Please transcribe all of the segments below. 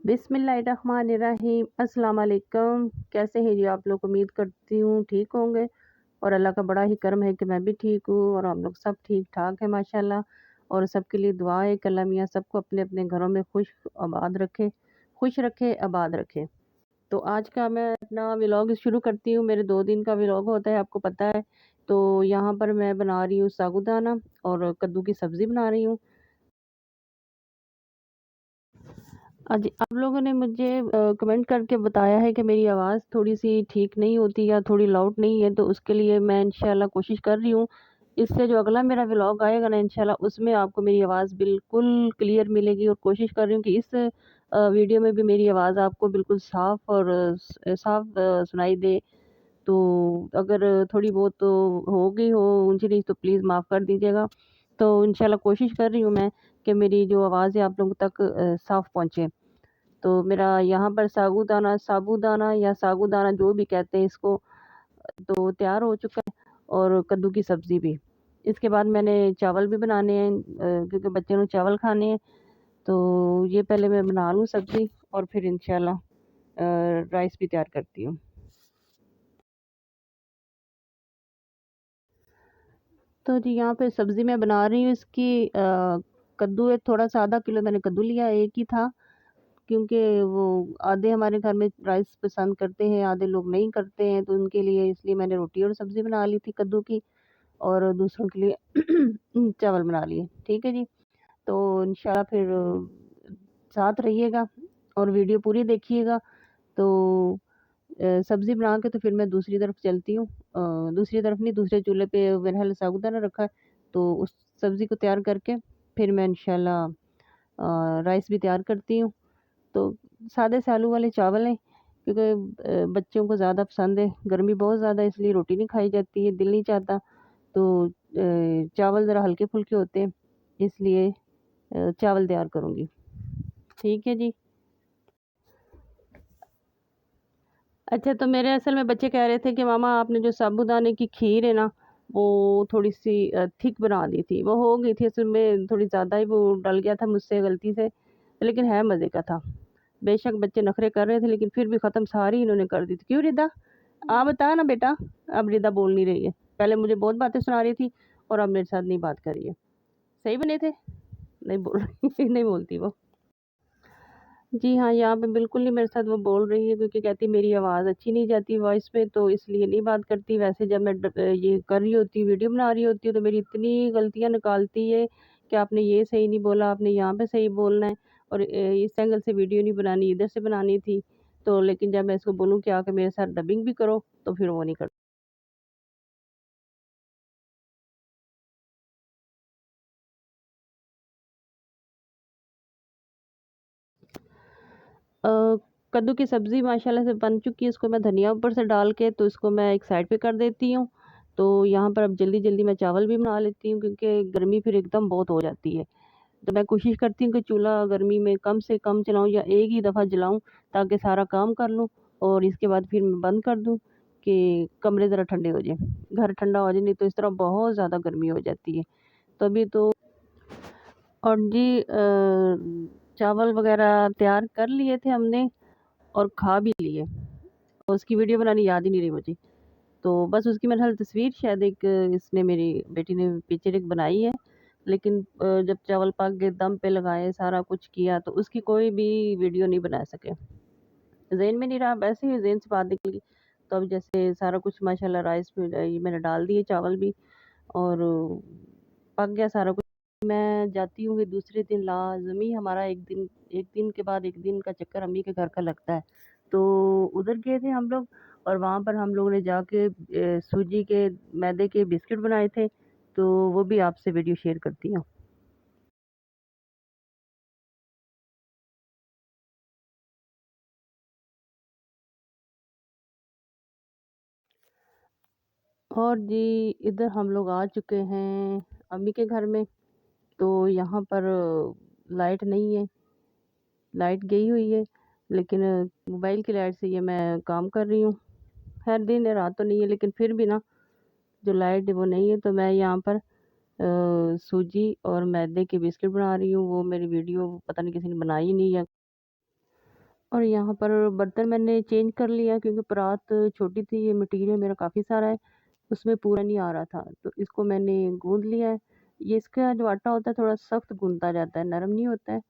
बिस्मिल्लाहिर्रहमानिर्रहीम। अस्सलाम वालेकुम। कैसे हैं जी आप लोग? उम्मीद करती हूँ ठीक होंगे और अल्लाह का बड़ा ही करम है कि मैं भी ठीक हूँ और हम लोग सब ठीक ठाक है माशाल्लाह। और सबके लिए दुआ है कि अल्लाह मियाँ सबको अपने अपने घरों में खुश रखे आबाद रखे। तो आज का मैं अपना व्लॉग शुरू करती हूँ। मेरे 2 दिन का व्लॉग होता है, आपको पता है। तो यहाँ पर मैं बना रही हूँ साबूदाना और कद्दू की सब्ज़ी बना रही हूँ। आज आप लोगों ने मुझे कमेंट करके बताया है कि मेरी आवाज़ थोड़ी-सी ठीक नहीं होती या थोड़ी लाउड नहीं है, तो उसके लिए मैं इंशाल्लाह कोशिश कर रही हूँ। इससे जो अगला मेरा व्लॉग आएगा ना इंशाल्लाह उसमें आपको मेरी आवाज़ बिल्कुल क्लियर मिलेगी और कोशिश कर रही हूँ कि इस वीडियो में भी मेरी आवाज़ आपको बिल्कुल साफ़ सुनाई दे। तो अगर थोड़ी बहुत तो हो गई हो ऊँची-नीच तो प्लीज़ माफ़ कर दीजिएगा। तो इंशाल्लाह कोशिश कर रही हूँ मैं कि मेरी जो आवाज़ है आप लोगों तक साफ़ पहुँचे। तो मेरा यहाँ पर साबूदाना या सागूदाना जो भी कहते हैं इसको, तो तैयार हो चुका है और कद्दू की सब्ज़ी भी। इसके बाद मैंने चावल भी बनाने हैं क्योंकि बच्चों ने चावल खाने हैं। तो ये पहले मैं बना लूँ सब्ज़ी और फिर इंशाल्लाह राइस भी तैयार करती हूँ। तो जी यहाँ पे सब्ज़ी मैं बना रही हूँ इसकी कद्दू है थोड़ा-सा, आधा किलो मैंने कद्दू लिया, एक ही था। क्योंकि वो आधे हमारे घर में राइस पसंद करते हैं, आधे लोग नहीं करते हैं, तो उनके लिए इसलिए मैंने रोटी और सब्ज़ी बना ली थी कद्दू की और दूसरों के लिए चावल बना लिए। ठीक है जी। तो इंशाल्लाह फिर साथ रहिएगा और वीडियो पूरी देखिएगा। तो सब्ज़ी बना के तो फिर मैं दूसरी तरफ चलती हूँ। दूसरी तरफ नहीं, दूसरे चूल्हे पे बहरहाल साबूदाना रखा है, तो उस सब्ज़ी को तैयार करके फिर मैं इंशाल्लाह राइस भी तैयार करती हूँ। तो सादे से आलू वाले चावल हैं क्योंकि बच्चों को ज़्यादा पसंद है। गर्मी बहुत ज़्यादा है इसलिए रोटी नहीं खाई जाती है, दिल नहीं चाहता। तो चावल ज़रा हल्के-फुल्के होते हैं, इसलिए चावल तैयार करूँगी। ठीक है जी। अच्छा, तो मेरे असल में बच्चे कह रहे थे कि मामा आपने जो साबूदाने की खीर है ना, वो थोड़ी-सी थिक बना दी थी। वो हो गई थी असल में, थोड़ी ज़्यादा ही वो डल गया था मुझसे गलती से, लेकिन है मज़े का था। बेशक बच्चे नखरे कर रहे थे लेकिन फिर भी ख़त्म सारी इन्होंने कर दी थी। क्यों रिदा? आप बता ना बेटा। अब रिदा बोल नहीं रही है। पहले मुझे बहुत बातें सुना रही थी और अब मेरे साथ नहीं बात कर रही है। सही बने थे? नहीं बोल रही नहीं बोलती वो। जी हाँ, यहाँ पे बिल्कुल नहीं मेरे साथ वो बोल रही है क्योंकि कहती मेरी आवाज़ अच्छी नहीं जाती वॉइस में, तो इसलिए नहीं बात करती। वैसे जब मैं ये कर रही होती हूँ, वीडियो बना रही होती हूँ, तो मेरी इतनी गलतियाँ निकालती है कि आपने ये सही नहीं बोला, आपने यहाँ पे सही बोलना है और इस एंगल से वीडियो नहीं बनानी, इधर से बनानी थी। तो लेकिन जब मैं इसको बोलूँ कि आके मेरे साथ डबिंग भी करो, तो फिर वो नहीं करती। अ, कद्दू की सब्ज़ी माशाल्लाह से बन चुकी है, इसको मैं धनिया ऊपर से डाल के तो इसको मैं एक साइड पे कर देती हूँ। तो यहाँ पर अब जल्दी-जल्दी मैं चावल भी बना लेती हूँ क्योंकि गर्मी फिर एकदम बहुत हो जाती है। तो मैं कोशिश करती हूँ कि चूल्हा गर्मी में कम से कम चलाऊँ या एक ही दफ़ा जलाऊँ ताकि सारा काम कर लूँ और इसके बाद फिर मैं बंद कर दूँ कि कमरे ज़रा ठंडे हो जाएँ। घर ठंडा हो जाए, नहीं तो इस तरह बहुत ज़्यादा गर्मी हो जाती है। तभी तो और जी चावल वग़ैरह तैयार कर लिए थे हमने और खा भी लिए। उसकी वीडियो बनानी याद ही नहीं रही मुझे। तो बस उसकी मेरे ख़्याल तस्वीर शायद एक इसने मेरी बेटी ने पिक्चर एक बनाई है। लेकिन जब चावल पक गए, दम पे लगाए, सारा कुछ किया तो उसकी कोई भी वीडियो नहीं बना सके। ज़हन में नहीं रहा, वैसे ही ज़हन से बात निकल गई। तो अब जैसे सारा कुछ माशाल्लाह राइस में ये मैंने डाल दिए चावल भी और पक गया सारा कुछ। मैं जाती हूँ फिर दूसरे दिन लाज़मी हमारा एक दिन के बाद एक दिन का चक्कर अम्मी के घर का लगता है। तो उधर गए थे हम लोग और वहाँ पर हम लोगों ने जाके सूजी के मैदे के बिस्किट बनाए थे, तो वो भी आपसे वीडियो शेयर करती हूँ। और जी इधर हम लोग आ चुके हैं अम्मी के घर में। तो यहाँ पर लाइट नहीं है, लाइट गई हुई है, लेकिन मोबाइल की लाइट से ये मैं काम कर रही हूँ। खैर दिन है, रात तो नहीं है, लेकिन फिर भी ना जो लाइट है वो नहीं है, तो मैं यहाँ पर सूजी और मैदे के बिस्किट बना रही हूँ। वो मेरी वीडियो पता नहीं किसी ने बनाई नहीं है। और यहाँ पर बर्तन मैंने चेंज कर लिया क्योंकि परात छोटी थी, ये मटीरियल मेरा काफ़ी सारा है, उसमें पूरा नहीं आ रहा था, तो इसको मैंने गूँध लिया है। ये इसका जो आटा होता है थोड़ा सख्त गूँधा जाता है, नरम नहीं होता है।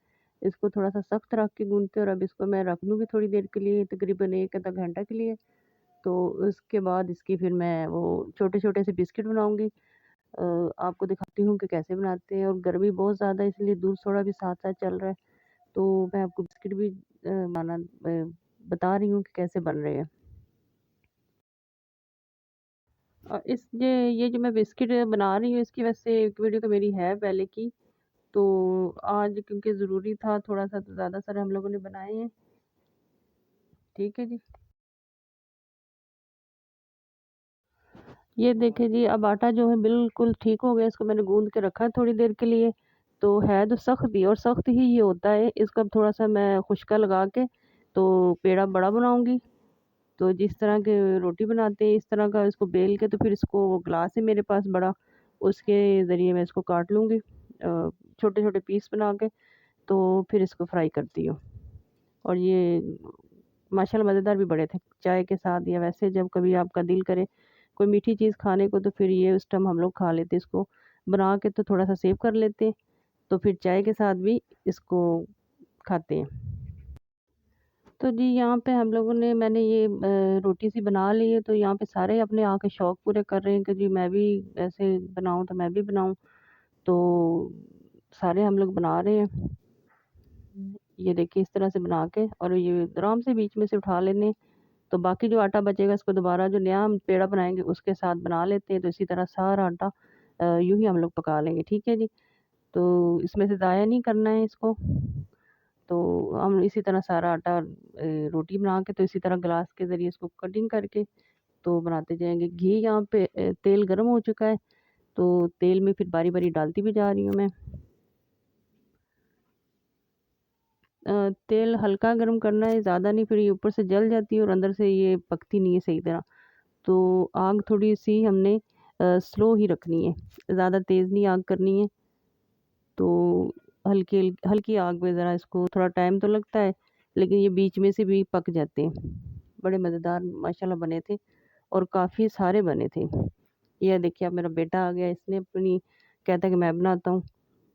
इसको थोड़ा-सा सख्त रख के गूँथते हैं और अब इसको मैं रख दूँगी थोड़ी देर के लिए, तकरीबन 1 आधा घंटा के लिए। तो उसके बाद इसकी फिर मैं वो छोटे-छोटे से बिस्किट बनाऊँगी। आपको दिखाती हूँ कि कैसे बनाते हैं और गर्मी बहुत ज़्यादा है इसलिए दूध सोडा भी साथ-साथ चल रहा है। तो मैं आपको बिस्किट भी बता रही हूँ कि कैसे बन रहे हैं। ये जो मैं बिस्किट बना रही हूँ इसकी वैसे एक वीडियो तो मेरी है पहले की, तो आज क्योंकि ज़रूरी था थोड़ा-सा तो ज़्यादा सारे हम लोगों ने बनाए हैं। ठीक है जी। ये देखिए जी, अब आटा जो है बिल्कुल ठीक हो गया, इसको मैंने गूँध के रखा है थोड़ी देर के लिए, तो है तो सख्त ही और सख्त ही ये होता है। इसको अब थोड़ा-सा मैं खुशका लगा के तो पेड़ा बड़ा बनाऊँगी। तो जिस तरह के रोटी बनाते हैं इस तरह का इसको बेल के तो फिर इसको वो ग्लास है मेरे पास बड़ा, उसके ज़रिए मैं इसको काट लूँगी छोटे-छोटे पीस बना के, तो फिर इसको फ्राई करती हूँ। और ये माशाल्लाह मज़ेदार भी बड़े थे, चाय के साथ या वैसे जब कभी आपका दिल करे कोई मीठी चीज़ खाने को तो फिर ये उस टाइम हम लोग खा लेते इसको, बना के तो थोड़ा-सा सेव कर लेते, तो फिर चाय के साथ भी इसको खाते हैं। तो जी यहाँ पे हम लोगों ने मैंने ये रोटी सी बना ली है तो यहाँ पे सारे अपने आके शौक पूरे कर रहे हैं कि जी मैं भी ऐसे बनाऊँ तो मैं भी बनाऊँ। तो सारे हम लोग बना रहे हैं। ये देखिए इस तरह से बना के और ये आराम से बीच में से उठा लेने, तो बाकी जो आटा बचेगा इसको दोबारा जो नया हम पेड़ा बनाएँगे उसके साथ बना लेते हैं, तो इसी तरह सारा आटा यूँ ही हम लोग पका लेंगे, ठीक है जी। तो इसमें से ज़ाया नहीं करना है इसको। तो हम इसी तरह सारा आटा रोटी बना के तो इसी तरह ग्लास के ज़रिए इसको कटिंग करके तो बनाते जाएँगे। घी यहाँ पे तेल गरम हो चुका है, तो तेल में फिर बारी-बारी डालती भी जा रही हूँ मैं। तेल हल्का गरम करना है, ज़्यादा नहीं फिर ये ऊपर से जल जाती है और अंदर से ये पकती नहीं है सही तरह। तो आग थोड़ी-सी हमने स्लो ही रखनी है, ज़्यादा तेज़ नहीं आग करनी है। तो हल्की हल्की आग में ज़रा इसको थोड़ा टाइम तो लगता है, लेकिन ये बीच में से भी पक जाते हैं। बड़े मज़ेदार माशाल्लाह बने थे और काफ़ी सारे बने थे। ये देखिए अब मेरा बेटा आ गया, इसने अपनी कहता है कि मैं बनाता हूँ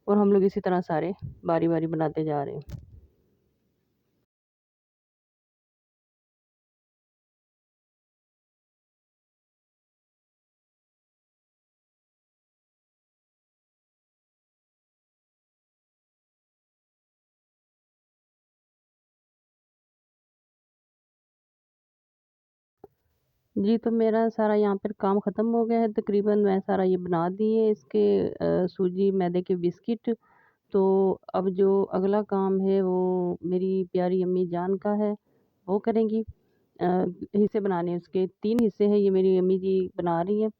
और हम लोग इसी तरह सारे बारी-बारी बनाते जा रहे हैं। जी, तो मेरा सारा यहाँ पर काम ख़त्म हो गया है तकरीबन मैं सारा ये बना दिए इसके सूजी मैदे के बिस्किट। तो अब जो अगला काम है वो मेरी प्यारी अम्मी जान का है, वो करेंगी। हिस्से बनाने हैं उसके 3 हिस्से हैं ये मेरी अम्मी जी बना रही हैं।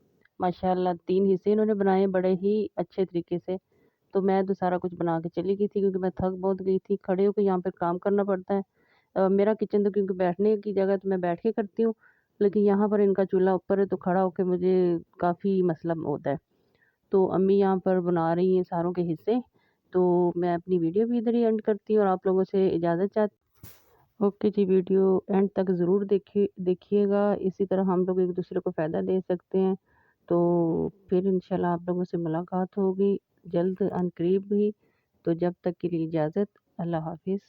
माशाअल्लाह 3 हिस्से इन्होंने बनाए बड़े ही अच्छे तरीके से। तो मैं तो सारा कुछ बना के चली गई थी क्योंकि मैं थक बहुत गई थी, खड़े होके यहाँ पे काम करना पड़ता है। मेरा किचन तो क्योंकि बैठने की जगह तो मैं बैठ के करती हूँ, लेकिन यहाँ पर इनका चूल्हा ऊपर है तो खड़ा होके मुझे काफ़ी मसला होता है। तो अम्मी यहाँ पर बना रही हैं सारों के हिस्से, तो मैं अपनी वीडियो भी इधर ही एंड करती हूँ और आप लोगों से इजाज़त ओके जी, वीडियो एंड तक ज़रूर देखिएगा, इसी तरह हम लोग एक-दूसरे को फ़ायदा दे सकते हैं। तो फिर इंशाल्लाह आप लोगों से मुलाकात होगी जल्द अन करीब ही, तो जब तक के लिए इजाज़त, अल्लाह हाफ़िज़।